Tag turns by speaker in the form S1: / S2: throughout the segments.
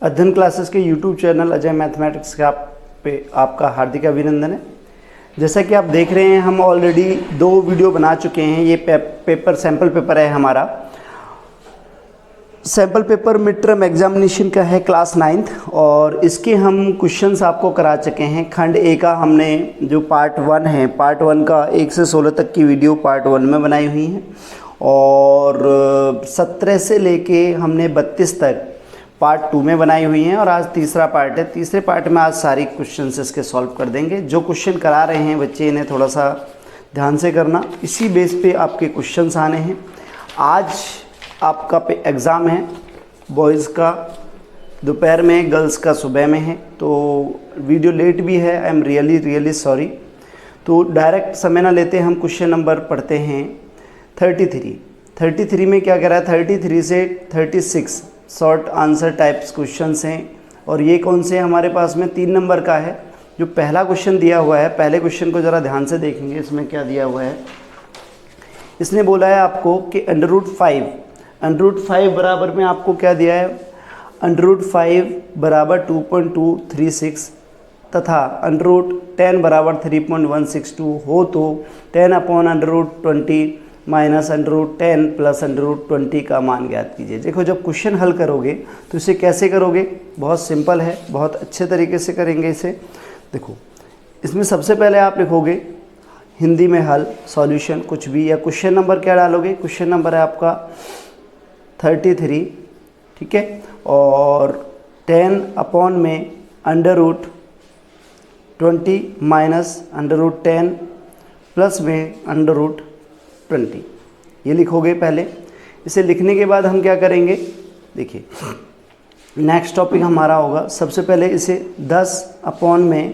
S1: अध्ययन क्लासेस के YouTube channel Ajay mathematics का पे आपका हार्दिक अभिनंदन है। जैसा कि आप देख रहे हैं, हम ऑलरेडी 2 वीडियो बना चुके हैं। ये पेपर सैम्पल पेपर है हमारा। Sample paper mid term examination का है क्लास 9th, और इसके हम क्वेश्चंस आपको करा चुके हैं। खंड ए का हमने जो पार्ट 1 है, पार्ट 1 का 1 से 16 तक की वीडियो पार्ट 1 में बनाई हुई हैं, और 17 से लेके हमने 32 तक पार्ट 2 में बनाई हुई हैं, और आज तीसरा पार्ट है। तीसरे पार्ट में आज सारी क्वेश्चंस इसके सॉल्व कर देंगे। जो क्वेश्चन करा रहे हैं बच्चे, इन्हें थोड़ा सा ध्यान से करना, इसी बेस पे आपके क्वेश्चंस आने हैं। आज आपका एग्ज़ाम है बॉयज़ का दोपहर में, गर्ल्स का सुबह में है, तो वीडियो लेट भी है। I am really sorry. तो डायरेक्ट समय ना लेते हम क्वेश्चन नंबर पढ़ते हैं 33 में क्या कह रहा है। 33 से 36 शॉर्ट आंसर टाइप्स क्वेश्चंस हैं, और ये कौन से हमारे पास में 3 नंबर का है। जो पहला क्वेश्चन दिया हुआ है, पहले क्वेश्चन को ज़रा ध्यान से देखेंगे। इसमें क्या दिया हुआ है, इसने बोला है आपको कि √5 बराबर में आपको क्या दिया है, √5 बराबर 2.236 तथा √10 बराबर 3.162 हो तो 10/√20 माइनस √10 प्लस √20 का मान ज्ञात कीजिए। देखो, जब क्वेश्चन हल करोगे तो इसे कैसे करोगे, बहुत सिंपल है, बहुत अच्छे तरीके से करेंगे इसे। देखो, इसमें सबसे पहले आप लिखोगे हिंदी में हल, सॉल्यूशन कुछ भी, या क्वेश्चन नंबर क्या डालोगे। क्वेश्चन नंबर है आपका 33, ठीक है, और 10 में √20 माइनस √10 प्लस में √20, ये लिखोगे पहले। इसे लिखने के बाद हम क्या करेंगे, देखिए नेक्स्ट टॉपिक हमारा होगा। सबसे पहले इसे 10 में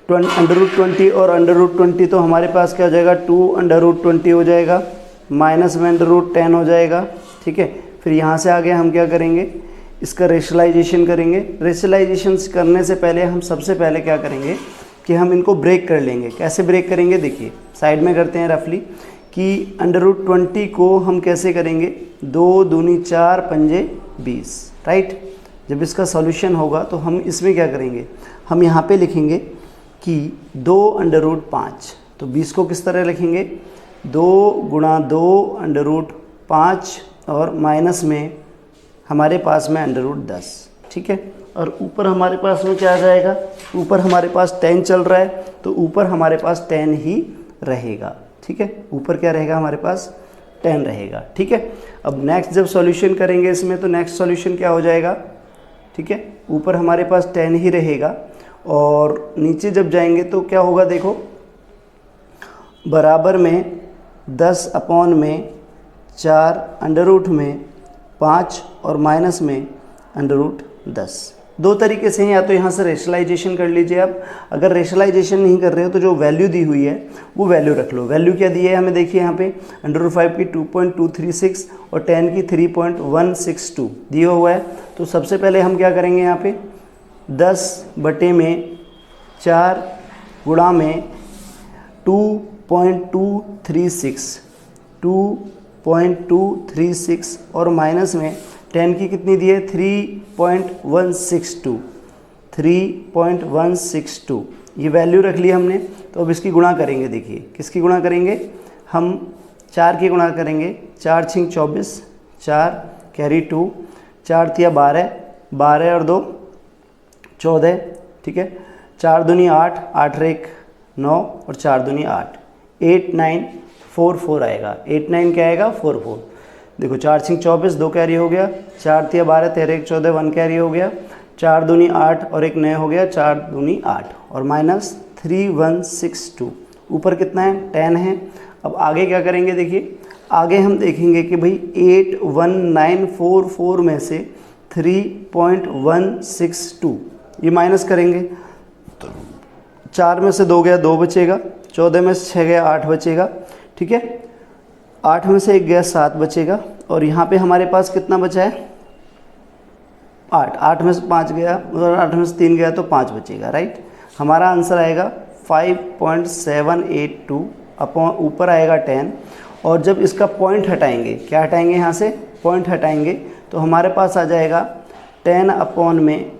S1: √20 और √20 तो हमारे पास क्या हो जाएगा, 2 √20 हो जाएगा, माइनस में √10 हो जाएगा, ठीक है। फिर यहाँ से आगे हम क्या करेंगे, इसका रेशनलाइजेशन करेंगे। रेशनलाइजेशन करने से पहले हम सबसे पहले क्या करेंगे कि हम इनको ब्रेक कर लेंगे। कैसे ब्रेक करेंगे, देखिए साइड में करते हैं रफली कि √20 को हम कैसे करेंगे, 2 दूनी 4 पंजे 20, राइट। जब इसका सॉल्यूशन होगा तो हम इसमें क्या करेंगे, हम यहाँ पे लिखेंगे कि 2√5, तो 20 को किस तरह लिखेंगे, 2 गुणा 2√5 और माइनस में हमारे पास में √10, ठीक है। और ऊपर हमारे पास में क्या आ जाएगा, ऊपर हमारे पास 10 चल रहा है, तो ऊपर हमारे पास 10 ही रहेगा, ठीक है। ऊपर क्या रहेगा, हमारे पास 10 रहेगा, ठीक है। अब नेक्स्ट जब सॉल्यूशन करेंगे इसमें, तो नेक्स्ट सॉल्यूशन क्या हो जाएगा, ठीक है, ऊपर हमारे पास 10 ही रहेगा, और नीचे जब जाएंगे तो क्या होगा, देखो बराबर में 10 में 4 अंडर में 5 और माइनस में √10। 2 तरीके से हैं, या तो यहाँ से रेशनलाइजेशन कर लीजिए आप। अगर रेशनलाइजेशन नहीं कर रहे हो तो जो वैल्यू दी हुई है वो वैल्यू रख लो। वैल्यू क्या दी है हमें, देखिए यहाँ पे √5 की 2.236 और 10 की 3.162 दिया हुआ है। तो सबसे पहले हम क्या करेंगे, यहाँ पे 10/4 गुणा में 2.236 और माइनस में 10 की कितनी दी है, 3.162, ये वैल्यू रख ली हमने। तो अब इसकी गुणा करेंगे, देखिए किसकी गुणा करेंगे, हम 4 की गुणा करेंगे। 4 × 6 = 24, 4 कैरी 2, 4 × 12, 12 और 2 14, ठीक है। 4 दूनी 8, 8 और 1 9 और 4 दूनी 8, 8 9 4 4 आएगा। 8 9 क्या आएगा, 4 4। देखो 4 × 6 = 24, 2 कैरी हो गया, 4 × 12 13 1 14, 1 कैरी हो गया, 4 दूनी 8 और 1 9 हो गया, 4 दूनी 8 और माइनस 3162। ऊपर कितना है, 10 है। अब आगे क्या करेंगे, देखिए आगे हम देखेंगे कि भाई 81944 में से 3.162 ये माइनस करेंगे, तो 4 में से 2 गया 2 बचेगा, 14 में से 6 गया 8 बचेगा, ठीक है। 8 में से 1 गया 7 बचेगा, और यहाँ पे हमारे पास कितना बचा है, 8। 8 में से 5 गया, और 8 में से 3 गया तो 5 बचेगा, राइट। हमारा आंसर आएगा 5.782 अपॉन ऊपर आएगा 10, और जब इसका पॉइंट हटाएंगे, क्या हटाएंगे यहाँ से, पॉइंट हटाएंगे, तो हमारे पास आ जाएगा 10 अपॉन में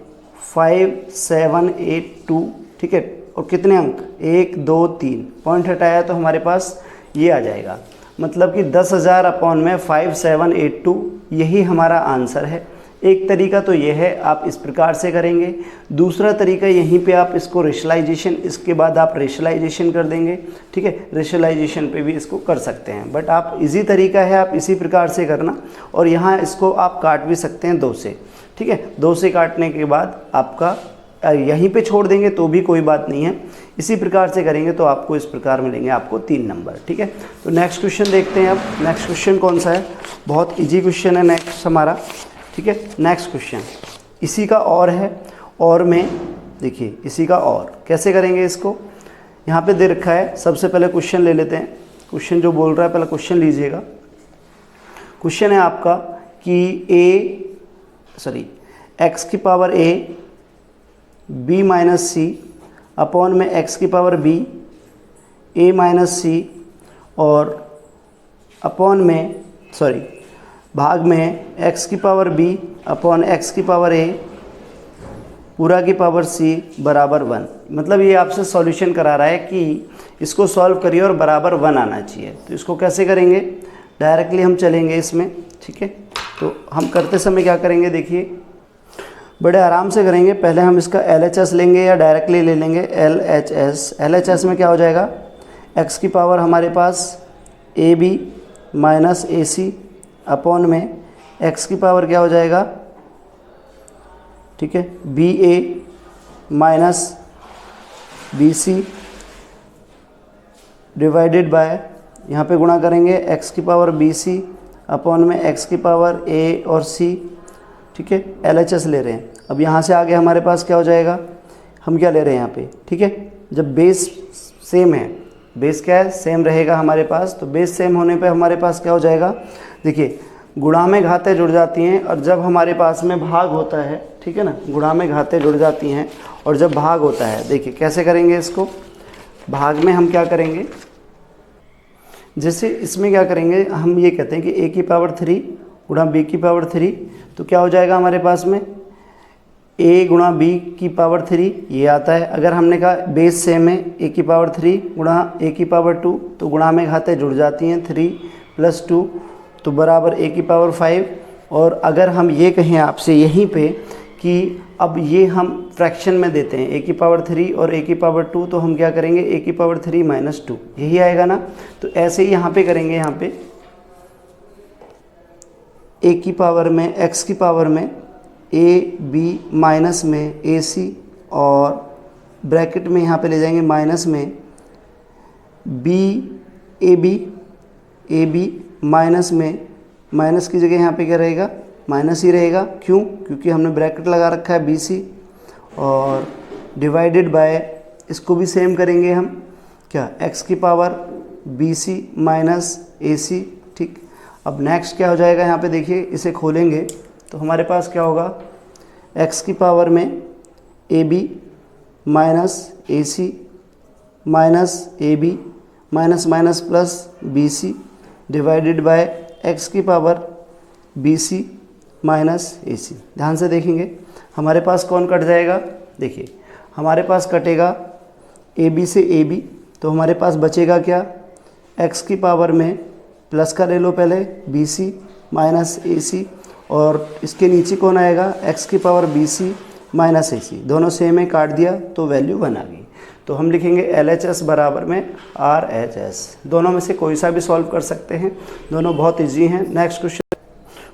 S1: 5 7 8 2, ठीक है। और कितने अंक, 1 2 3, पॉइंट हटाया तो हमारे पास ये आ जाएगा, मतलब कि 10,000 अपॉन में 5 7 8 2, यही हमारा आंसर है। एक तरीका तो ये है, आप इस प्रकार से करेंगे। दूसरा तरीका यहीं पे आप इसको रेशलाइजेशन, इसके बाद आप रेशलाइजेशन कर देंगे, ठीक है। रेशलाइजेशन पे भी इसको कर सकते हैं, बट आप इजी तरीका है, आप इसी प्रकार से करना। और यहाँ इसको आप काट भी सकते हैं 2 से, ठीक है। 2 से काटने के बाद आपका यहीं पे छोड़ देंगे तो भी कोई बात नहीं है। इसी प्रकार से करेंगे तो आपको इस प्रकार मिलेंगे आपको 3 नंबर, ठीक है। तो नेक्स्ट क्वेश्चन देखते हैं। अब नेक्स्ट क्वेश्चन कौन सा है, बहुत इजी क्वेश्चन है नेक्स्ट हमारा, ठीक है। नेक्स्ट क्वेश्चन इसी का और है, और में देखिए इसी का और कैसे करेंगे इसको, यहाँ पे दे रखा है। सबसे पहले क्वेश्चन ले लेते हैं, क्वेश्चन जो बोल रहा है पहले क्वेश्चन लीजिएगा। क्वेश्चन है आपका कि x की power a b minus c upon में x की power b a minus c और अपॉन में भाग में x की पावर b अपॉन x की पावर a पूरा की पावर c बराबर 1। मतलब ये आपसे सॉल्यूशन करा रहा है कि इसको सॉल्व करिए और बराबर 1 आना चाहिए। तो इसको कैसे करेंगे, डायरेक्टली हम चलेंगे इसमें, ठीक है। तो हम करते समय क्या करेंगे, देखिए बड़े आराम से करेंगे। पहले हम इसका LHS लेंगे या डायरेक्टली ले लेंगे LHS। LHS में क्या हो जाएगा, x की पावर हमारे पास AB माइनस AC अपॉन में x की पावर क्या हो जाएगा, ठीक है, BA minus BC divided by, यहाँ पे गुणा करेंगे x की पावर BC अपॉन में x की पावर A और C, ठीक है। LHS ले रहे हैं। अब यहाँ से आगे हमारे पास क्या हो जाएगा, हम क्या ले रहे हैं यहाँ पे, ठीक है। जब बेस सेम है, बेस क्या है, सेम रहेगा हमारे पास, तो बेस सेम होने पे हमारे पास क्या हो जाएगा, देखिए गुणा में घातें जुड़ जाती हैं और जब हमारे पास में भाग होता है, ठीक है ना, गुणा में घातें जुड़ जाती हैं और जब भाग होता है, देखिए कैसे करेंगे इसको, भाग में हम क्या करेंगे, जैसे इसमें क्या करेंगे, हम ये कहते हैं कि a की पावर 3 गुणा b की पावर 3, तो क्या हो जाएगा हमारे पास में a गुणा b की पावर 3 ये आता है। अगर हमने कहा बेस सेम है, a की पावर 3 गुणा a की पावर 2, तो गुणा में घातें जुड़ जाती हैं, 3 + 2 तो बराबर a की पावर 5। और अगर हम ये कहें आपसे यहीं पे कि अब ये हम फ्रैक्शन में देते हैं a की पावर 3 और a की पावर 2, तो हम क्या करेंगे, a की पावर 3 माइनस 2, यही आएगा ना। तो ऐसे ही यहाँ पे करेंगे, यहाँ पे a की पावर में x की पावर में a b माइनस में ac और ब्रैकेट में यहाँ पे ले जाएंगे माइनस में a b माइनस में, माइनस की जगह यहाँ पे क्या रहेगा, माइनस ही रहेगा। क्यों, क्योंकि हमने ब्रैकेट लगा रखा है bc और डिवाइडेड बाय, इसको भी सेम करेंगे हम, क्या, x की पावर bc माइनस ac, ठीक। अब नेक्स्ट क्या हो जाएगा, यहाँ पे देखिए इसे खोलेंगे तो हमारे पास क्या होगा, x की पावर में ab minus ac minus ab minus minus plus bc divided by x की पावर bc माइनस ac। ध्यान से देखेंगे हमारे पास कौन कट जाएगा, देखिए हमारे पास कटेगा ab से ab, तो हमारे पास बचेगा क्या, x की पावर में प्लस का ले लो पहले bc माइनस ac और इसके नीचे कौन आएगा, x की पावर bc माइनस ac, दोनों सेम है, काट दिया तो वैल्यू 1 आ गई। तो हम लिखेंगे LHS बराबर में RHS। दोनों में से कोई सा भी सॉल्व कर सकते हैं, दोनों बहुत इजी हैं। नेक्स्ट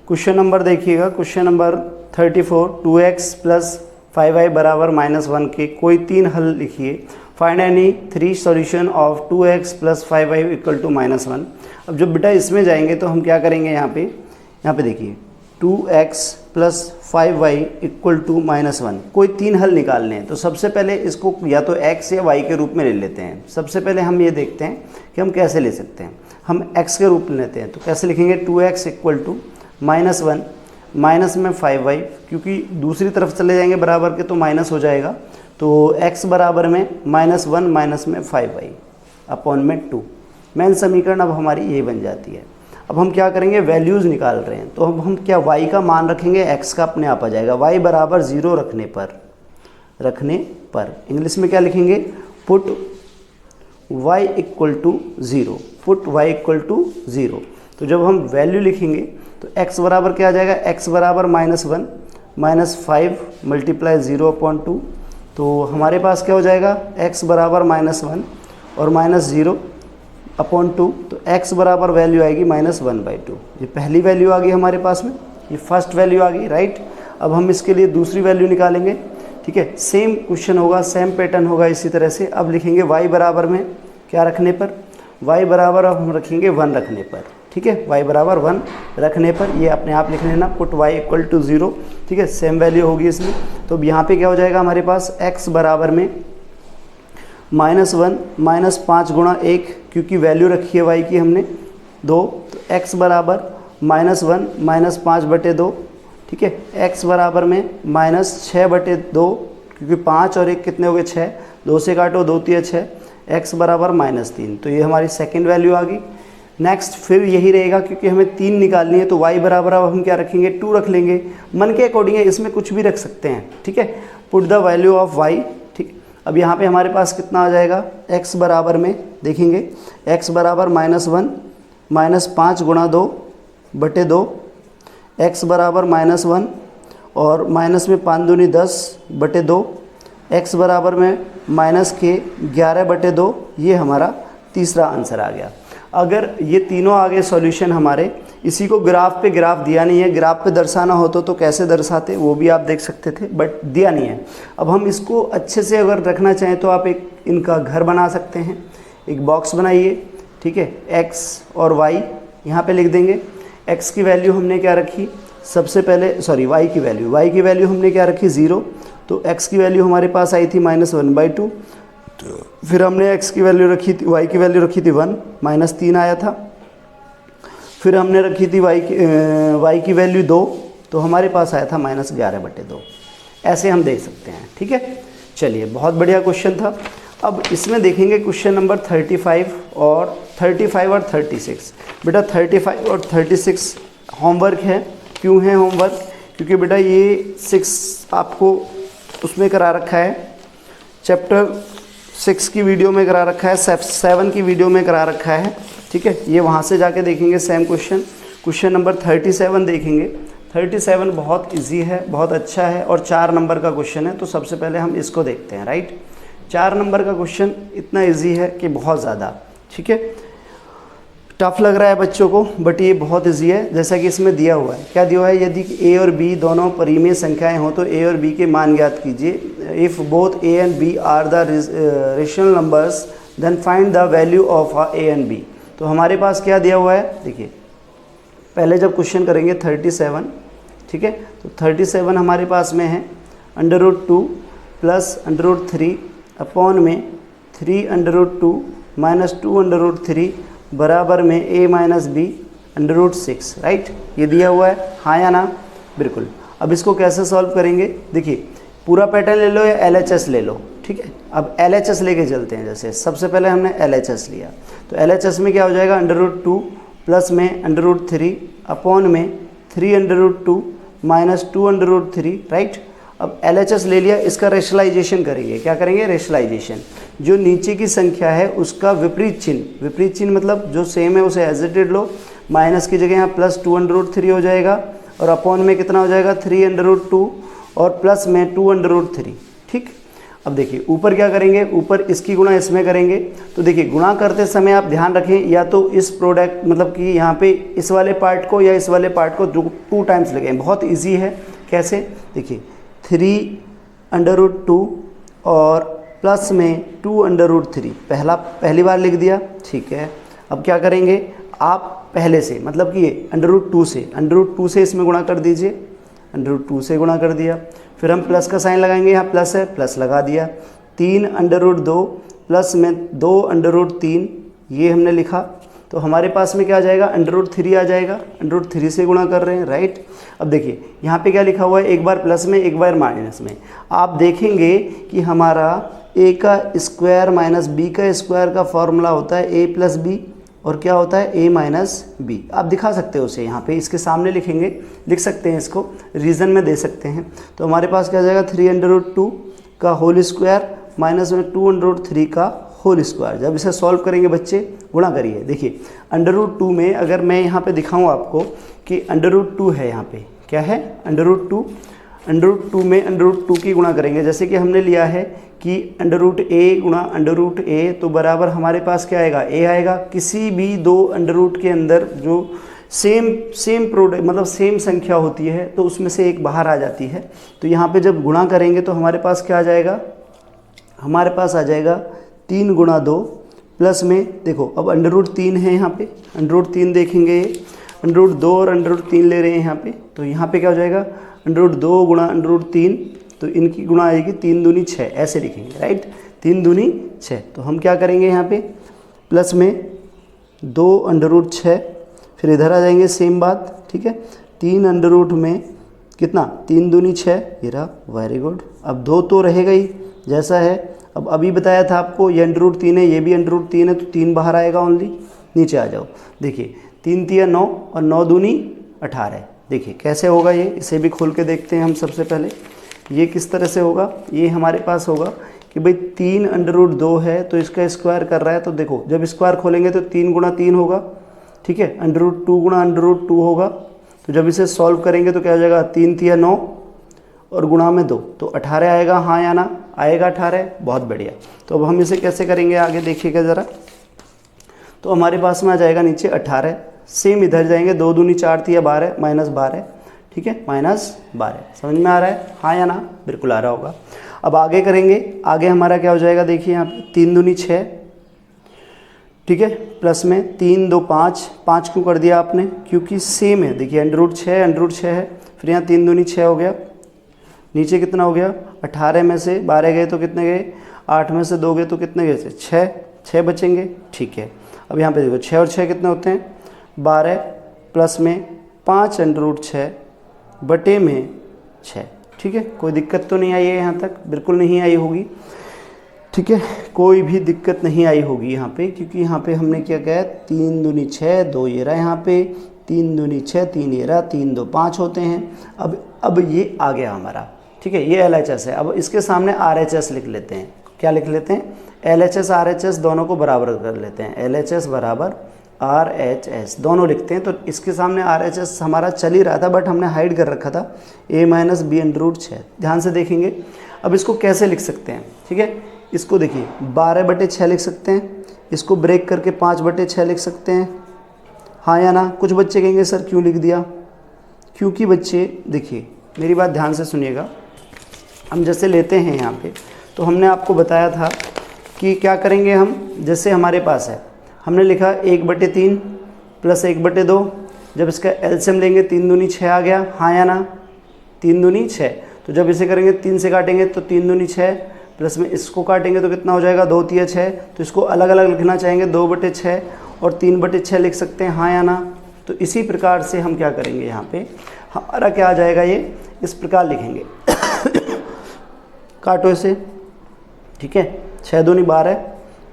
S1: क्वेश्चन नंबर देखिएगा, question number 34, 2x plus 5y बराबर -1 के कोई 3 हल लिखिए। Find any 3 solution of 2x plus 5y equal to -1। अब जब बेटा इसमें जाएंगे तो हम क्या करेंगे, यहाँ पे देखिए 2x plus 5y equal to -1, कोई 3 हल निकालने हैं। तो सबसे पहले इसको या तो x या y के रूप में ले लेते हैं। सबसे पहले हम ये देखते हैं कि हम कैसे ले सकते हैं। हम x के रूप में लेते हैं, तो कैसे लिखेंगे, 2x इक्वल टू -1 माइनस में 5y, क्योंकि दूसरी तरफ चले जाएंगे बराबर के तो माइनस हो जाएगा, तो x बराबर में -1 माइनस में 5y अपॉन में 2। मेन समीकरण अब हमारी ये बन जाती है। अब हम क्या करेंगे, वैल्यूज़ निकाल रहे हैं, तो अब हम क्या y का मान रखेंगे, x का अपने आप आ जाएगा। y बराबर 0 रखने पर इंग्लिश में क्या लिखेंगे, put y equal to 0, put y equal to 0। तो जब हम वैल्यू लिखेंगे तो x बराबर क्या आ जाएगा, x बराबर -1 -5 मल्टीप्लाई 0/2। तो हमारे पास क्या हो जाएगा, x बराबर -1 और -0/2। तो x बराबर वैल्यू आएगी -1/2। ये पहली वैल्यू आ गई हमारे पास में, ये फर्स्ट वैल्यू आ गई, राइट। अब हम इसके लिए दूसरी वैल्यू निकालेंगे, ठीक है। सेम क्वेश्चन होगा, सेम पैटर्न होगा इसी तरह से। अब लिखेंगे y बराबर में क्या रखने पर, y बराबर अब हम रखेंगे 1 रखने पर, ठीक है। y बराबर 1 रखने पर ये अपने आप लिख लेना, पुट y इक्वल टू 0, ठीक है। सेम वैल्यू होगी इसमें। तो अब यहाँ पे क्या हो जाएगा हमारे पास, x बराबर में -1 -5 गुणा 1, क्योंकि वैल्यू रखी है y की हमने 2, तो x बराबर -1 -5/2, ठीक है। x बराबर में -6/2, क्योंकि 5 और 1 कितने हो गए, 6, 2 से काटो 2 3 6, x बराबर -3। तो ये हमारी सेकंड वैल्यू आ गई। नेक्स्ट फिर यही रहेगा, क्योंकि हमें 3 निकालनी है, तो y बराबर अब हम क्या रखेंगे, 2 रख लेंगे। मन के अकॉर्डिंग है, इसमें कुछ भी रख सकते हैं, ठीक है। Put the value of y, ठीक। अब यहाँ पे हमारे पास कितना आ जाएगा, x बराबर में देखेंगे, x बराबर -1 -5 गुणा 2/2, x बराबर -1 और माइनस में 5 दूनी 10/2, x बराबर में -11/2। ये हमारा तीसरा आंसर आ गया। अगर ये तीनों आ गए सॉल्यूशन हमारे, इसी को ग्राफ पे, ग्राफ दिया नहीं है, ग्राफ पे दर्शाना होता तो कैसे दर्शाते वो भी आप देख सकते थे, बट दिया नहीं है। अब हम इसको अच्छे से अगर रखना चाहें तो आप एक इनका घर बना सकते हैं। एक बॉक्स बनाइए, ठीक है, x और y यहाँ पे लिख देंगे। x की वैल्यू हमने क्या रखी, सबसे पहले y की वैल्यू हमने क्या रखी, 0। तो x की वैल्यू हमारे पास आई थी -1/2। फिर हमने x की वैल्यू रखी थी, y की वैल्यू रखी थी 1, -3 आया था। फिर हमने रखी थी y की वैल्यू 2, तो हमारे पास आया था -11/2। ऐसे हम देख सकते हैं, ठीक है। चलिए, बहुत बढ़िया क्वेश्चन था। अब इसमें देखेंगे क्वेश्चन नंबर 35 और 36। बेटा 35 और 36 होमवर्क है। क्यों है होमवर्क, क्योंकि बेटा ये 6 आपको उसमें करा रखा है, चैप्टर 6 की वीडियो में करा रखा है, 7 की वीडियो में करा रखा है, ठीक है। ये वहाँ से जाके देखेंगे सेम क्वेश्चन नंबर 37 देखेंगे। 37 बहुत इजी है, बहुत अच्छा है और 4 नंबर का क्वेश्चन है। तो सबसे पहले हम इसको देखते हैं, राइट। 4 नंबर का क्वेश्चन इतना इजी है कि बहुत ज़्यादा, ठीक है। टफ लग रहा है बच्चों को, बट ये बहुत इजी है। जैसा कि इसमें दिया हुआ है, क्या दिया हुआ है, यदि a और b दोनों परिमेय संख्याएं हों तो a और b के मान ज्ञात कीजिए। If both a and b are the rational numbers then find the value of a and b। तो हमारे पास क्या दिया हुआ है, देखिए पहले जब क्वेश्चन करेंगे 37, ठीक है। तो 37 हमारे पास में है √2 प्लस √3 अपॉन में 3√2 माइनस 2√3 बराबर में a माइनस बी √6, राइट। ये दिया हुआ है, हाँ या ना, बिल्कुल। अब इसको कैसे सॉल्व करेंगे, देखिए पूरा पैटर्न ले लो या LHS ले लो, ठीक है। अब LHS लेके चलते हैं। जैसे सबसे पहले हमने LHS लिया, तो LHS में क्या हो जाएगा, √2 प्लस में √3 अपॉन में 3√2 माइनस 2√3, राइट। अब LHS ले लिया, इसका रेशनलाइजेशन करेंगे। क्या करेंगे, रेशनलाइजेशन। जो नीचे की संख्या है उसका विपरीत चिन्ह मतलब जो सेम है उसे एज इट इज लो, माइनस की जगह यहाँ प्लस 2√3 हो जाएगा और अपॉन में कितना हो जाएगा 3√2 और प्लस में 2√3, ठीक। अब देखिए ऊपर क्या करेंगे, ऊपर इसकी गुणा इसमें करेंगे। तो देखिए गुणा करते समय आप ध्यान रखें, या तो इस प्रोडक्ट मतलब कि यहाँ पे इस वाले पार्ट को या इस वाले पार्ट को 2 टाइम्स लगाएं। बहुत इजी है, कैसे, देखिए 3√2 और प्लस में 2√3 पहली बार लिख दिया, ठीक है। अब क्या करेंगे, आप पहले से मतलब कि ये √2 से इसमें गुणा कर दीजिए, √2 से गुणा कर दिया। फिर हम प्लस का साइन लगाएंगे, यहाँ प्लस है, प्लस लगा दिया। 3√2 प्लस में 2√3 ये हमने लिखा। तो हमारे पास में क्या आ जाएगा, √3 आ जाएगा, √3 से गुणा कर रहे हैं, राइट। अब देखिए यहाँ पे क्या लिखा हुआ है, एक बार प्लस में एक बार माइनस में। आप देखेंगे कि हमारा a का स्क्वायर माइनस b का स्क्वायर का फॉर्मूला होता है a प्लस बी, और क्या होता है a माइनस बी। आप दिखा सकते हो उसे यहाँ पे, इसके सामने लिखेंगे, लिख सकते हैं इसको, रीज़न में दे सकते हैं। तो हमारे पास क्या आ जाएगा 3√2 का होल स्क्वायर माइनस में 2√3 का होल स्क्वायर। जब इसे सॉल्व करेंगे बच्चे, गुणा करिए, देखिए √2 में अगर मैं यहाँ पे दिखाऊँ आपको कि √2 है, यहाँ पे क्या है √2 में √2 की गुणा करेंगे, जैसे कि हमने लिया है कि √a गुणा √a, तो बराबर हमारे पास क्या आएगा, a आएगा। किसी भी दो अंडर के अंदर जो सेम प्रोडक्ट मतलब सेम संख्या होती है तो उसमें से एक बाहर आ जाती है। तो यहाँ पे जब गुणा करेंगे तो हमारे पास क्या आ जाएगा, हमारे पास आ जाएगा 3 गुणा 2 प्लस में, देखो अब √3 है यहाँ पे, √3 देखेंगे, √2 और √3 ले रहे हैं यहाँ पे, तो यहाँ पे क्या हो जाएगा √2 गुणा √3, तो इनकी गुणा आएगी 3 दूनी 6, ऐसे लिखेंगे, राइट, 3 दूनी 6। तो हम क्या करेंगे यहाँ पे प्लस में 2√6, फिर इधर आ जाएंगे सेम बात, ठीक है, 3 में कितना 3 दूनी 6, ये रहा, वेरी गुड। अब 2 तो रहेगा ही जैसा है, अब अभी बताया था आपको ये √3 है, ये भी √3 है, तो 3 बाहर आएगा ओनली। नीचे आ जाओ, देखिए 3 तिया 9 और 9 दूनी 18। देखिए कैसे होगा ये, इसे भी खोल के देखते हैं हम। सबसे पहले ये किस तरह से होगा, ये हमारे पास होगा कि भाई 3√2 है तो इसका स्क्वायर कर रहा है, तो देखो जब स्क्वायर खोलेंगे तो 3 गुणा 3 होगा, ठीक है, √2 गुणा √2 होगा। तो जब इसे सॉल्व करेंगे तो क्या हो जाएगा 3 तिया 9 और गुणा में 2, तो 18 आएगा, हाँ या ना, आएगा 18, बहुत बढ़िया। तो अब हम इसे कैसे करेंगे आगे देखिएगा ज़रा, तो हमारे पास में आ जाएगा नीचे 18, सेम इधर जाएंगे, 2 दूनी 4 तिया 12 माइनस 12, ठीक है, माइनस 12। समझ में आ रहा है, हाँ या ना, बिल्कुल आ रहा होगा। अब आगे करेंगे, आगे हमारा क्या हो जाएगा, देखिए यहाँ पे 3 दूनी 6, ठीक है, प्लस में 3 2 5, 5 क्यों कर दिया आपने, क्योंकि सेम है, देखिए √6 है, फिर यहाँ 3 दूनी 6 हो गया, नीचे कितना हो गया 18 में से 12 गए तो कितने गए, 8 में से 2 गए तो कितने गए, 6 बचेंगे, ठीक है। अब यहाँ पे देखो 6 और 6 कितने होते हैं 12, प्लस में 5√6 बटे में 6, ठीक है। कोई दिक्कत तो नहीं आई है यहाँ तक, बिल्कुल नहीं आई होगी, ठीक है, कोई भी दिक्कत नहीं आई होगी यहाँ पे, क्योंकि यहाँ पे हमने क्या किया, 3 दूनी 6, 2 ये रहा यहाँ पे, 3 दूनी 6, 3 ये रहा, 3 2 5 होते हैं। अब ये आ गया हमारा, ठीक है, ये LHS है। अब इसके सामने RHS लिख लेते हैं, क्या लिख लेते हैं, LHS RHS दोनों को बराबर कर लेते हैं, LHS बराबर RHS दोनों लिखते हैं। तो इसके सामने RHS हमारा चल ही रहा था, बट हमने हाइड कर रखा था, a माइनस बी √6। ध्यान से देखेंगे, अब इसको कैसे लिख सकते हैं, ठीक है, इसको देखिए 12/6 लिख सकते हैं, इसको ब्रेक करके 5/6 लिख सकते हैं, हाँ या ना। कुछ बच्चे कहेंगे सर क्यों लिख दिया, क्योंकि बच्चे देखिए मेरी बात ध्यान से सुनिएगा, हम जैसे लेते हैं यहाँ पे, तो हमने आपको बताया था कि क्या करेंगे हम, जैसे हमारे पास है, हमने लिखा 1/3 प्लस 1/2, जब इसका एलसीएम लेंगे 3 दूनी 6 आ गया, हाँ या ना, 3 दूनी 6। तो जब इसे करेंगे 3 से काटेंगे तो 3 दूनी 6, प्लस में इसको काटेंगे तो कितना हो जाएगा 2 तिया 6। तो इसको अलग अलग लिखना चाहेंगे, 2/6 और 3/6 लिख सकते हैं, हाँ या ना। तो इसी प्रकार से हम क्या करेंगे, यहाँ पे हमारा क्या आ जाएगा, ये इस प्रकार लिखेंगे काटो इसे, ठीक है, 6 दूनी 12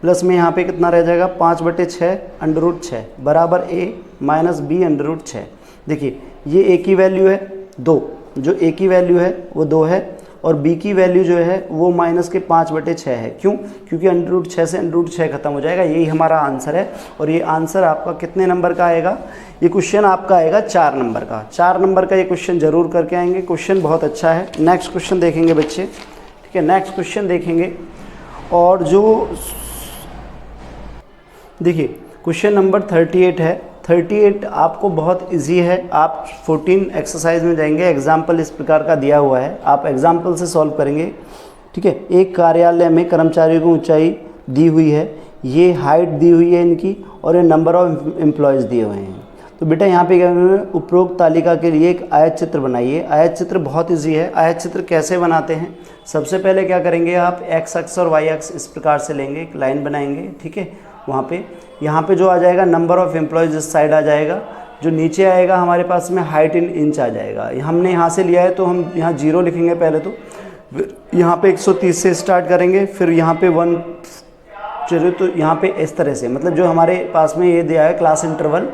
S1: प्लस में यहाँ पे कितना रह जाएगा 5/6 √6 बराबर a माइनस बी √6। देखिए ये a की वैल्यू है 2, जो a की वैल्यू है वो 2 है, और b की वैल्यू जो है वो माइनस के 5/6 है। क्यों, क्योंकि √6 से √6 खत्म हो जाएगा, यही हमारा आंसर है। और ये आंसर आपका कितने नंबर का आएगा, ये क्वेश्चन आपका आएगा 4 नंबर का। 4 नंबर का ये क्वेश्चन जरूर करके आएंगे, क्वेश्चन बहुत अच्छा है। नेक्स्ट क्वेश्चन देखेंगे बच्चे, ठीक है, नेक्स्ट क्वेश्चन देखेंगे। और जो देखिए क्वेश्चन नंबर 38 है, 38 आपको बहुत इजी है। आप 14 एक्सरसाइज में जाएंगे, एग्जाम्पल इस प्रकार का दिया हुआ है, आप एग्जाम्पल से सॉल्व करेंगे, ठीक है। एक कार्यालय में कर्मचारियों की ऊंचाई दी हुई है, ये हाइट दी हुई है इनकी, और ये नंबर ऑफ एम्प्लॉयज़ दिए हुए हैं। तो बेटा यहाँ पे क्या करेंगे, उपरोक्त तालिका के लिए एक आयत चित्र बनाइए। आयत चित्र बहुत ईजी है। आयत चित्र कैसे बनाते हैं, सबसे पहले क्या करेंगे, आप एक्स अक्ष और वाई अक्ष इस प्रकार से लेंगे, एक लाइन बनाएंगे, ठीक है। वहाँ पे यहाँ पे जो आ जाएगा नंबर ऑफ़ एम्प्लॉयज़ इस साइड आ जाएगा, जो नीचे आएगा हमारे पास में हाइट इन इंच आ जाएगा। हमने यहाँ से लिया है तो हम यहाँ 0 लिखेंगे पहले, तो यहाँ पे 130 से स्टार्ट करेंगे, फिर यहाँ पे 1 चलो तो यहाँ पे इस तरह से, मतलब जो हमारे पास में ये दिया है क्लास इंटरवल,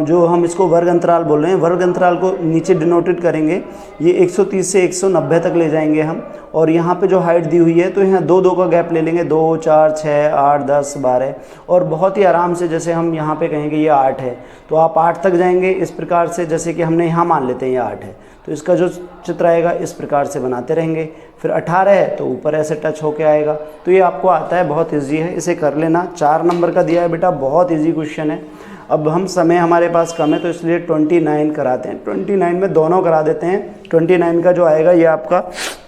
S1: जो हम इसको वर्ग अंतराल बोल रहे हैं, वर्ग अंतराल को नीचे डिनोटेड करेंगे, ये 130 से 190 तक ले जाएंगे हम। और यहाँ पे जो हाइट दी हुई है तो यहाँ 2-2 का गैप ले लेंगे, 2, 4, 6, 8, 10, 12, और बहुत ही आराम से जैसे हम यहाँ पे कहेंगे ये 8 है तो आप 8 तक जाएंगे इस प्रकार से, जैसे कि हमने यहाँ मान लेते हैं ये 8 है तो इसका जो चित्र आएगा इस प्रकार से बनाते रहेंगे। फिर 18 है तो ऊपर ऐसे टच होके आएगा। तो ये आपको आता है, बहुत ईजी है, इसे कर लेना। 4 नंबर का दिया है बेटा, बहुत ईजी क्वेश्चन है। अब हम समय हमारे पास कम है तो इसलिए 29 कराते हैं, 29 में दोनों करा देते हैं। 29 का जो आएगा ये आपका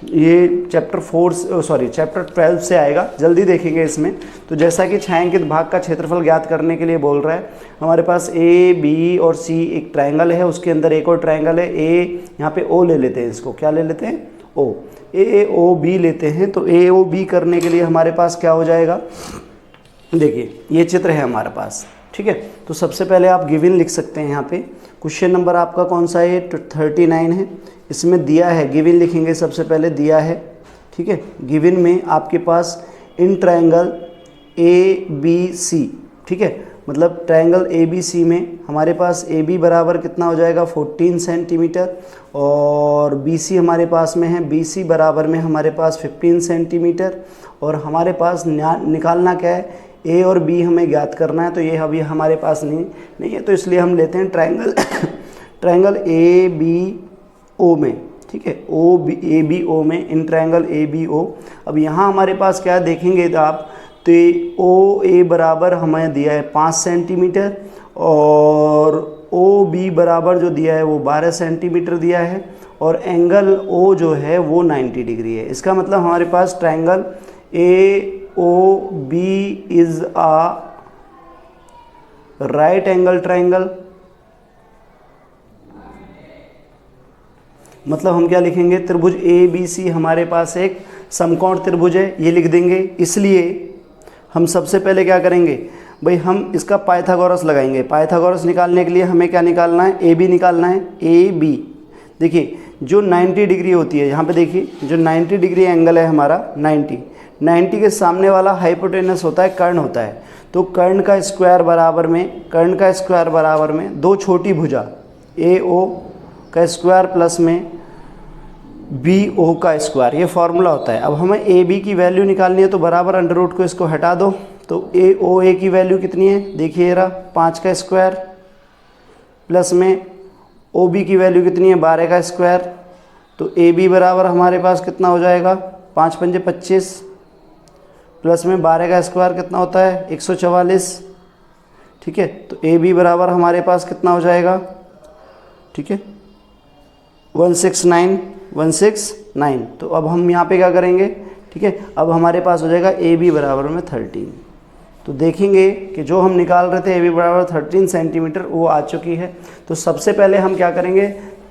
S1: ये चैप्टर 12 से आएगा, जल्दी देखेंगे इसमें। तो जैसा कि छायांकित भाग का क्षेत्रफल ज्ञात करने के लिए बोल रहा है, हमारे पास ए, बी और सी एक ट्रायंगल है, उसके अंदर एक और ट्रायंगल है। ए यहाँ पे ओ ले लेते हैं, इसको क्या ले लेते हैं, ओ, ए ओ बी लेते हैं। तो ए ओ बी करने के लिए हमारे पास क्या हो जाएगा, देखिए ये चित्र है हमारे पास, ठीक है। तो सबसे पहले आप गिवन लिख सकते हैं यहाँ पे। क्वेश्चन नंबर आपका कौन सा है, 39 है। इसमें दिया है, गिवन लिखेंगे सबसे पहले, दिया है, ठीक है। गिवन में आपके पास in triangle A B C, ठीक है, मतलब ट्रायंगल ए बी सी में हमारे पास ए बी बराबर कितना हो जाएगा 14 सेंटीमीटर, और बी सी हमारे पास में है, बी सी बराबर में हमारे पास 15 सेंटीमीटर। और हमारे पास निकालना क्या है, ए और बी हमें ज्ञात करना है। तो ये अभी हमारे पास नहीं है, तो इसलिए हम लेते हैं ट्रायंगल ए बी ओ में, ठीक है, O B A B O में, in triangle A B O. अब यहाँ हमारे पास क्या देखेंगे तो आप, तो ओ ए बराबर हमें दिया है 5 सेंटीमीटर, और ओ बी बराबर जो दिया है वो 12 सेंटीमीटर दिया है, और एंगल ओ जो है वो 90 डिग्री है। इसका मतलब हमारे पास triangle A O B is a right angle triangle. मतलब हम क्या लिखेंगे, त्रिभुज ए बी सी हमारे पास एक समकोण त्रिभुज है, ये लिख देंगे। इसलिए हम सबसे पहले क्या करेंगे भाई, हम इसका पाइथागोरस लगाएंगे। पाइथागोरस निकालने के लिए हमें क्या निकालना है, ए बी निकालना है। ए बी, देखिए जो 90 डिग्री होती है, यहाँ पे देखिए जो 90 डिग्री एंगल है हमारा, 90 के सामने वाला हाइपोटेनस होता है, कर्ण होता है। तो कर्ण का स्क्वायर बराबर में दो छोटी भुजा ए ओ का स्क्वायर प्लस में बी ओ का स्क्वायर, ये फॉर्मूला होता है। अब हमें ए बी की वैल्यू निकालनी है तो बराबर अंडर रूट को इसको हटा दो। तो ए ओ ए की वैल्यू कितनी है, देखिए ये रहा 5 का स्क्वायर, प्लस में ओ बी की वैल्यू कितनी है 12 का स्क्वायर। तो ए बी बराबर हमारे पास कितना हो जाएगा, 5 पंजे 25, प्लस में 12 का स्क्वायर कितना होता है 144, ठीक है। तो ए बी बराबर हमारे पास कितना हो जाएगा, ठीक है 169। तो अब हम यहाँ पे क्या करेंगे, ठीक है, अब हमारे पास हो जाएगा ए बी बराबर में 13। तो देखेंगे कि जो हम निकाल रहे थे ए बी बराबर 13 सेंटीमीटर वो आ चुकी है। तो सबसे पहले हम क्या करेंगे,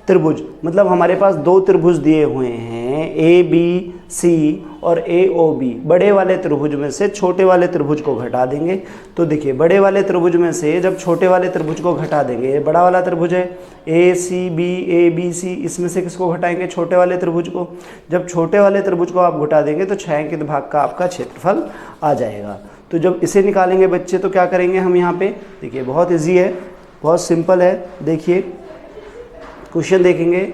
S1: त्रिभुज, मतलब हमारे पास दो त्रिभुज दिए हुए हैं ए बी सी और ए ओ बी। बड़े वाले त्रिभुज में से छोटे वाले त्रिभुज को घटा देंगे। तो देखिए बड़े वाले त्रिभुज में से जब छोटे वाले त्रिभुज को घटा देंगे, बड़ा वाला त्रिभुज है ए C B A B C, इसमें से किसको घटाएंगे, छोटे वाले त्रिभुज को। जब छोटे वाले त्रिभुज को आप घटा देंगे तो छायांकित भाग का आपका क्षेत्रफल आ जाएगा। तो जब इसे निकालेंगे बच्चे तो क्या करेंगे हम यहाँ पे, देखिए बहुत ईजी है, बहुत सिंपल है। देखिए क्वेश्चन देखेंगे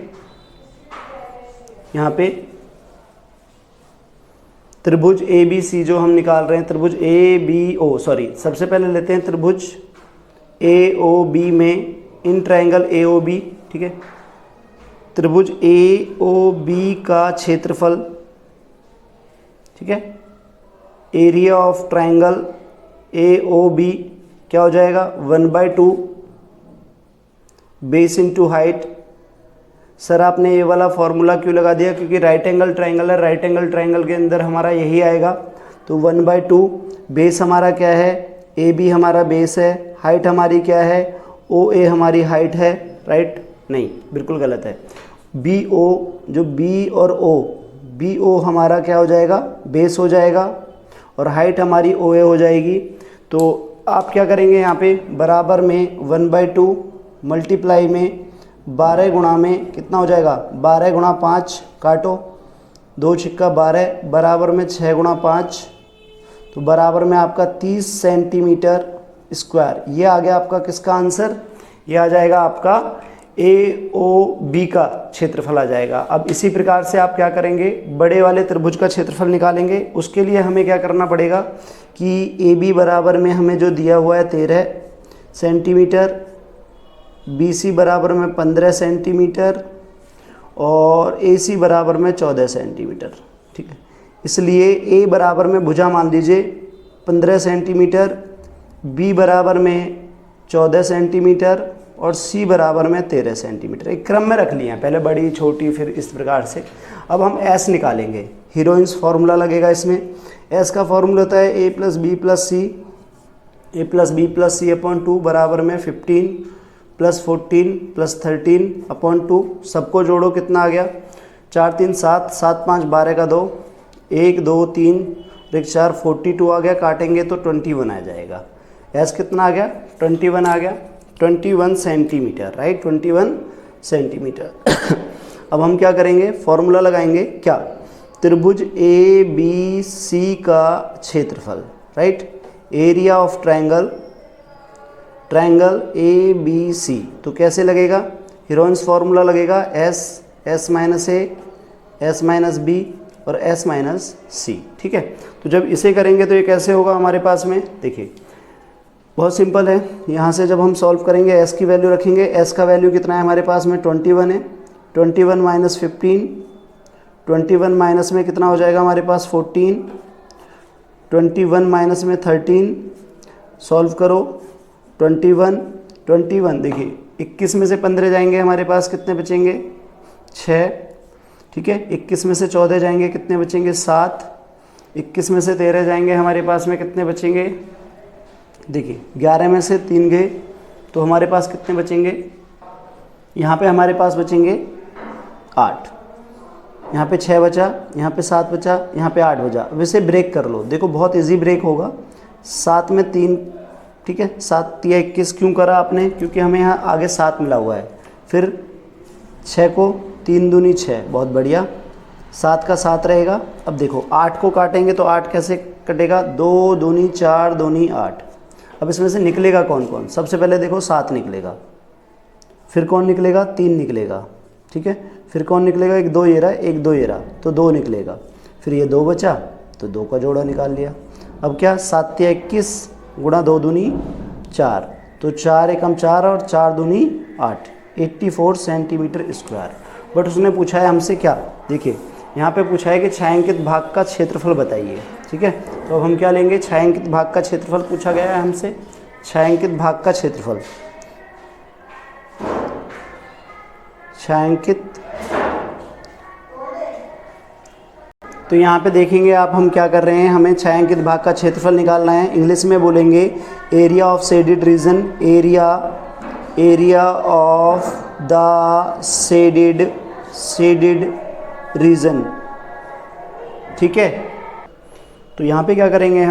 S1: यहाँ पे, त्रिभुज ए बी सी जो हम निकाल रहे हैं, त्रिभुज ए बी ओ, सबसे पहले लेते हैं त्रिभुज ए ओ बी में in triangle A O B, ठीक है। त्रिभुज ए ओ बी का क्षेत्रफल, ठीक है, area of triangle A O B क्या हो जाएगा 1/2 बेस इंटू हाइट। सर आपने ये वाला फॉर्मूला क्यों लगा दिया, क्योंकि राइट एंगल ट्रायंगल है, राइट एंगल ट्रायंगल के अंदर हमारा यही आएगा। तो 1/2 बेस हमारा क्या है, ए बी हमारा बेस है, हाइट हमारी क्या है ओ ए हमारी हाइट है, राइट, नहीं बिल्कुल गलत है। बी ओ, जो बी और ओ, बी ओ हमारा क्या हो जाएगा बेस हो जाएगा, और हाइट हमारी ओ ए हो जाएगी। तो आप क्या करेंगे यहाँ पे बराबर में 1/2 मल्टीप्लाई में 12 गुणा में कितना हो जाएगा 12 गुणा 5, काटो 2 छिक्का 12 बराबर में 6 गुणा 5, तो बराबर में आपका 30 सेंटीमीटर स्क्वायर। ये आ गया आपका किसका आंसर, ये आ जाएगा आपका AOB का क्षेत्रफल आ जाएगा। अब इसी प्रकार से आप क्या करेंगे, बड़े वाले त्रिभुज का क्षेत्रफल निकालेंगे। उसके लिए हमें क्या करना पड़ेगा कि AB बराबर में हमें जो दिया हुआ है 13 सेंटीमीटर, BC बराबर में 15 सेंटीमीटर और AC बराबर में 14 सेंटीमीटर। ठीक है, इसलिए A बराबर में भुजा मान लीजिए 15 सेंटीमीटर, B बराबर में 14 सेंटीमीटर और C बराबर में 13 सेंटीमीटर। एक क्रम में रख लिए हैं, पहले बड़ी छोटी फिर इस प्रकार से। अब हम S निकालेंगे, हीरोइंस फार्मूला लगेगा इसमें। S का फार्मूला होता है A + B + C अपॉन 2 बराबर में 15 + 14 + 13 अपॉन 2। सबको जोड़ो, कितना आ गया, 4 3 7, 7 5 12 का 2, 1 2 3 4 42 आ गया। काटेंगे तो 21 आ जाएगा। S कितना आ गया, 21 आ गया, 21 सेंटीमीटर, राइट, 21 सेंटीमीटर। अब हम क्या करेंगे, फॉर्मूला लगाएंगे क्या, त्रिभुज ABC का क्षेत्रफल, right, area of triangle ABC। तो कैसे लगेगा, हीरोइंस फार्मूला लगेगा S - A S - B और S - C। ठीक है, तो जब इसे करेंगे तो ये कैसे होगा हमारे पास में, देखिए बहुत सिंपल है। यहाँ से जब हम सॉल्व करेंगे S की वैल्यू रखेंगे, S का वैल्यू कितना है हमारे पास में, 21 है। 21 - 15, 21 माइनस में कितना हो जाएगा हमारे पास 14, 21 माइनस में 13, सॉल्व करो। 21 देखिए 21 में से 15 जाएंगे हमारे पास कितने बचेंगे 6, ठीक है। 21 में से 14 जाएंगे कितने बचेंगे 7, 21 में से 13 जाएंगे हमारे पास में कितने बचेंगे, देखिए 11 में से 3 गए तो हमारे पास कितने बचेंगे, यहाँ पे हमारे पास बचेंगे 8, यहाँ पे 6 बचा, यहाँ पे 7 बचा, यहाँ पे 8 बचा। वैसे ब्रेक कर लो, देखो बहुत इजी ब्रेक होगा। 7 में 3, ठीक है, 7 या 21 क्यों करा आपने, क्योंकि हमें यहाँ आगे 7 मिला हुआ है। फिर 6 को 3 दूनी 6, बहुत बढ़िया, 7 का 7 रहेगा। अब देखो 8 को काटेंगे तो 8 कैसे कटेगा, 2 दूनी 4, दूनी 8। अब इसमें से निकलेगा कौन कौन, सबसे पहले देखो 7 निकलेगा, फिर कौन निकलेगा 3 निकलेगा, ठीक है, फिर कौन निकलेगा 1 2 ये रहा, 1 2 ये रहा, तो 2 निकलेगा, फिर ये 2 बचा तो 2 का जोड़ा निकाल लिया। अब क्या 7 या 21 गुणा 2 दूनी 4, तो 4 एकम 4 और 4 दूनी 8, 84 सेंटीमीटर स्क्वायर। बट उसने पूछा है हमसे क्या, देखिए यहाँ पे पूछा है कि छायांकित भाग का क्षेत्रफल बताइए, ठीक है। तो अब हम क्या लेंगे, छायांकित भाग का क्षेत्रफल पूछा गया है हमसे, छायांकित भाग का क्षेत्रफल, छायांकित। तो यहाँ पे देखेंगे आप हम क्या कर रहे हैं, हमें छायांकित भाग का क्षेत्रफल निकालना है। इंग्लिश में बोलेंगे area of shaded region, area of the shaded region, ठीक है। तो यहाँ पे क्या करेंगे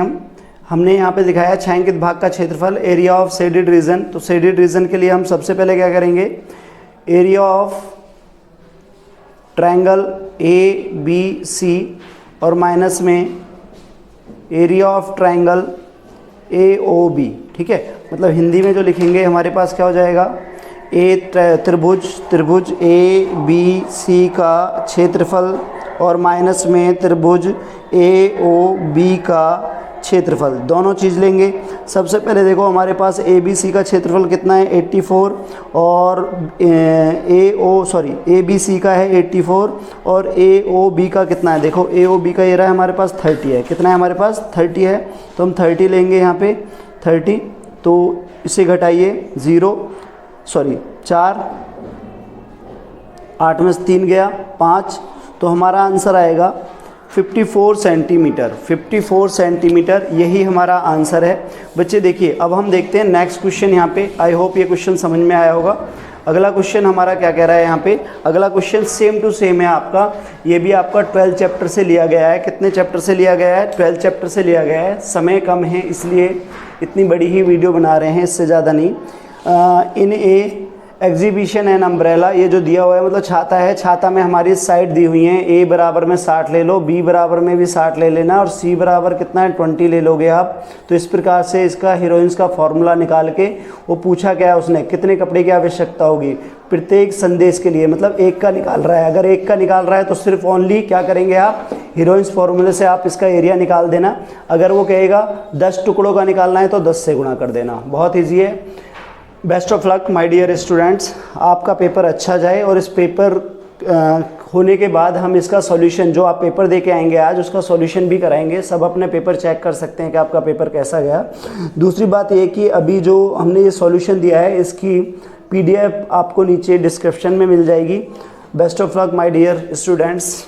S1: हमने यहाँ पे दिखाया छायांकित भाग का क्षेत्रफल एरिया ऑफ शेडेड रीजन। तो शेडेड रीजन के लिए हम सबसे पहले क्या करेंगे, एरिया ऑफ ट्रायंगल ABC और माइनस में एरिया ऑफ ट्रायंगल AOB, ठीक है। मतलब हिंदी में जो लिखेंगे हमारे पास क्या हो जाएगा, त्रिभुज ABC का क्षेत्रफल और माइनस में त्रिभुज AOB का क्षेत्रफल, दोनों चीज़ लेंगे। सबसे पहले देखो हमारे पास ABC का क्षेत्रफल कितना है 84 और ABC का है 84 और AOB का कितना है, देखो AOB का ये रहा है हमारे पास 30 है, कितना है हमारे पास 30 है, तो हम 30 लेंगे यहाँ पे 30, तो इसे घटाइए 4, 8 में से 3 गया 5, तो हमारा आंसर आएगा 54 सेंटीमीटर, 54 सेंटीमीटर, यही हमारा आंसर है। बच्चे देखिए अब हम देखते हैं नेक्स्ट क्वेश्चन यहाँ पे। आई होप ये क्वेश्चन समझ में आया होगा। अगला क्वेश्चन हमारा क्या कह रहा है यहाँ पे, अगला क्वेश्चन सेम टू सेम है आपका, ये भी आपका 12 चैप्टर से लिया गया है। कितने चैप्टर से लिया गया है, 12 चैप्टर से लिया गया है। समय कम है इसलिए इतनी बड़ी ही वीडियो बना रहे हैं, इससे ज़्यादा नहीं। इन ए एग्जीबिशन एंड अम्ब्रेला, ये जो दिया हुआ है मतलब छाता है, छाता में हमारी साइड दी हुई है, ए बराबर में 60 ले लो, बी बराबर में भी 60 ले लेना और सी बराबर कितना है 20 ले लोगे आप। तो इस प्रकार से इसका हीरोइंस का फॉर्मूला निकाल के वो पूछा क्या है उसने, कितने कपड़े की आवश्यकता होगी प्रत्येक संदेश के लिए, मतलब एक का निकाल रहा है। अगर एक का निकाल रहा है तो सिर्फ ओनली क्या करेंगे आप, हीरोइंस फॉर्मूले से आप इसका एरिया निकाल देना। अगर वो कहेगा 10 टुकड़ों का निकालना है तो 10 से गुणा कर देना। बहुत ईजी है। Best of luck my dear students, आपका पेपर अच्छा जाए और इस पेपर होने के बाद हम इसका सॉल्यूशन, जो आप पेपर दे के आएंगे आज, उसका सॉल्यूशन भी कराएंगे। सब अपने पेपर चेक कर सकते हैं कि आपका पेपर कैसा गया। दूसरी बात ये कि अभी जो हमने ये सॉल्यूशन दिया है इसकी PDF आपको नीचे डिस्क्रिप्शन में मिल जाएगी। Best of luck my dear students.